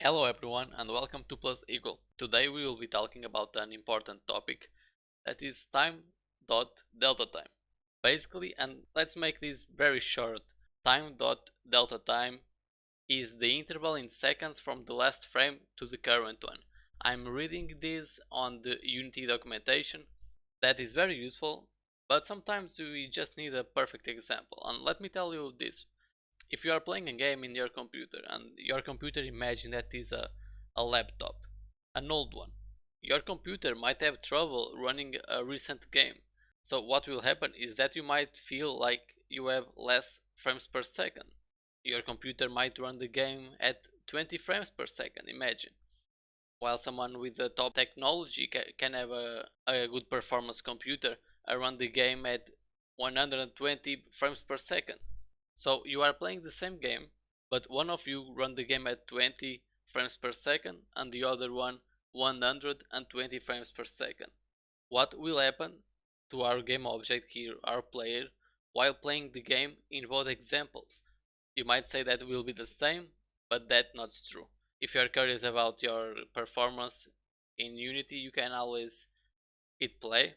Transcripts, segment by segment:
Hello everyone and welcome to Plus Eagle. Today we will be talking about an important topic that is time.delta time. Basically, and let's make this very short, time.delta time is the interval in seconds from the last frame to the current one. I'm reading this on the Unity documentation. That is very useful, but sometimes we just need a perfect example. And let me tell you this. If you are playing a game in your computer and your computer, imagine that is a laptop, an old one, your computer might have trouble running a recent game. So what will happen is that you might feel like you have less frames per second. Your computer might run the game at 20 frames per second, imagine. While someone with the top technology can have a good performance computer run the game at 120 frames per second. So you are playing the same game, but one of you run the game at 20 frames per second and the other one 120 frames per second. What will happen to our game object here, our player, while playing the game in both examples? You might say that will be the same, but that's not true. If you are curious about your performance in Unity, you can always hit play,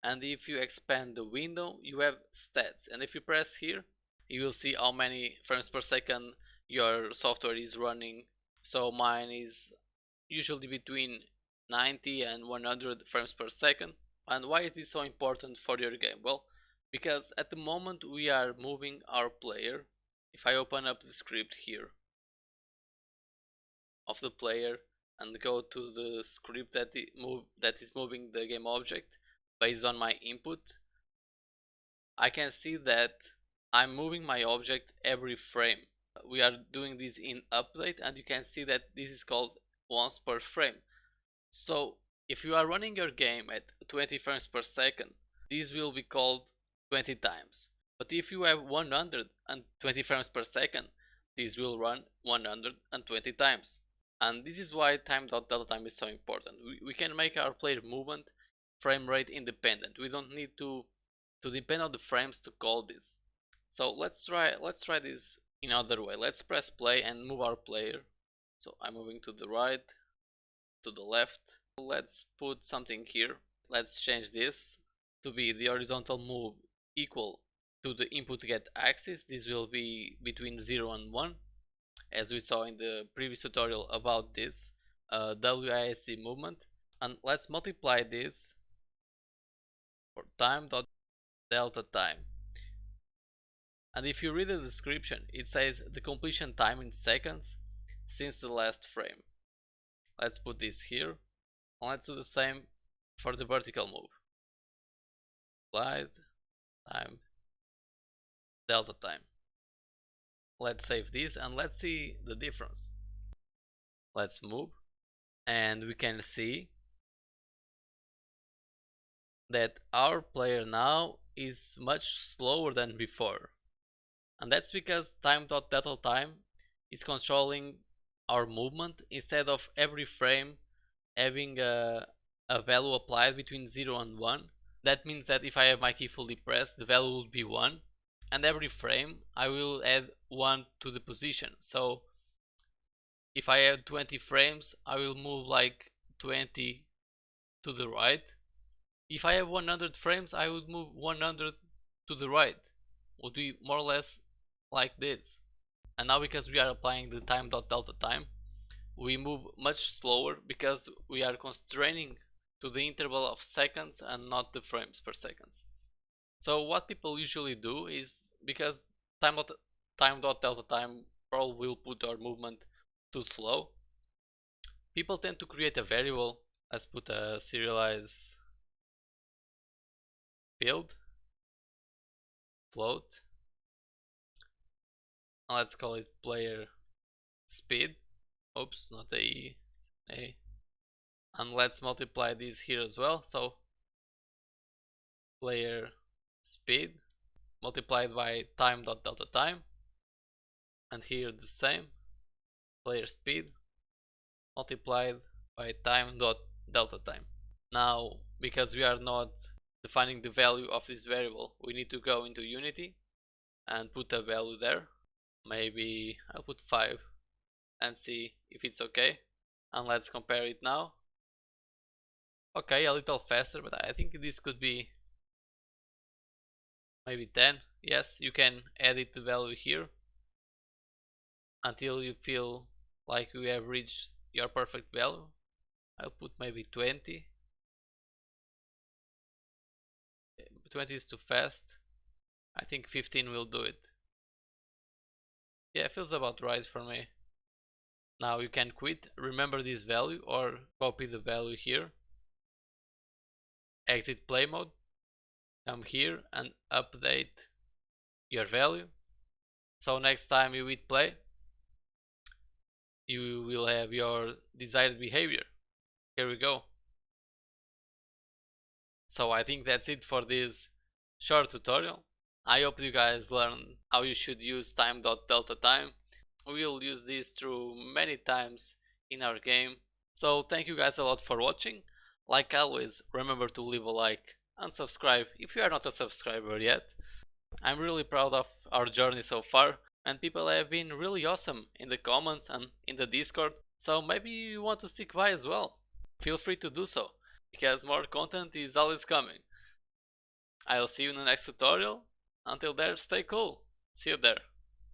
and if you expand the window you have stats, and if you press here you will see how many frames per second your software is running. So mine is usually between 90 and 100 frames per second. And why is this so important for your game? Well, because at the moment we are moving our player. If I open up the script here of the player and go to the script that is moving the game object based on my input, I can see that I'm moving my object every frame. We are doing this in update and you can see that this is called once per frame. So if you are running your game at 20 frames per second, this will be called 20 times. But if you have 120 frames per second, this will run 120 times. And this is why time.delta time is so important. We can make our player movement frame rate independent. We don't need to depend on the frames to call this. So let's try this in another way. Let's press play and move our player. So I'm moving to the right, to the left. Let's put something here. Let's change this to be the horizontal move equal to the input get axis. This will be between 0 and 1, as we saw in the previous tutorial about this WASD movement. And let's multiply this for time.delta time. And if you read the description, it says the completion time in seconds since the last frame. Let's put this here, and let's do the same for the vertical move. Applied time delta time. Let's save this and let's see the difference. Let's move, and we can see that our player now is much slower than before. And that's because time.delta time is controlling our movement instead of every frame having a value applied between 0 and 1. That means that if I have my key fully pressed, the value will be 1, and every frame I will add 1 to the position. So if I have 20 frames, I will move like 20 to the right. If I have 100 frames, I would move 100 to the right. Would be more or less like this. And now because we are applying the time.delta time, we move much slower because we are constraining to the interval of seconds and not the frames per seconds. So what people usually do is, because time.delta time probably will put our movement too slow, people tend to create a variable. Let's put a serialize field float, and let's call it player speed. Oops, not a and let's multiply this here as well. So player speed multiplied by time.delta time, and here the same, player speed multiplied by time.delta time. Now because we are not defining the value of this variable, we need to go into Unity and put a value there. Maybe I'll put 5. and see if it's okay. And let's compare it now. Okay, a little faster, but I think this could be maybe 10. Yes, you can edit the value here until you feel like you have reached your perfect value. I'll put maybe 20. 20 is too fast. I think 15 will do it. Yeah, it feels about right for me. Now you can quit, remember this value or copy the value here. Exit play mode. Come here and update your value. So next time you hit play, you will have your desired behavior. Here we go. So I think that's it for this short tutorial. I hope you guys learn how you should use Time.deltaTime. We will use this through many times in our game. So thank you guys a lot for watching. Like always, remember to leave a like and subscribe if you are not a subscriber yet. I'm really proud of our journey so far, and people have been really awesome in the comments and in the Discord, so maybe you want to stick by as well. Feel free to do so, because more content is always coming. I'll see you in the next tutorial. Until there, stay cool. See you there.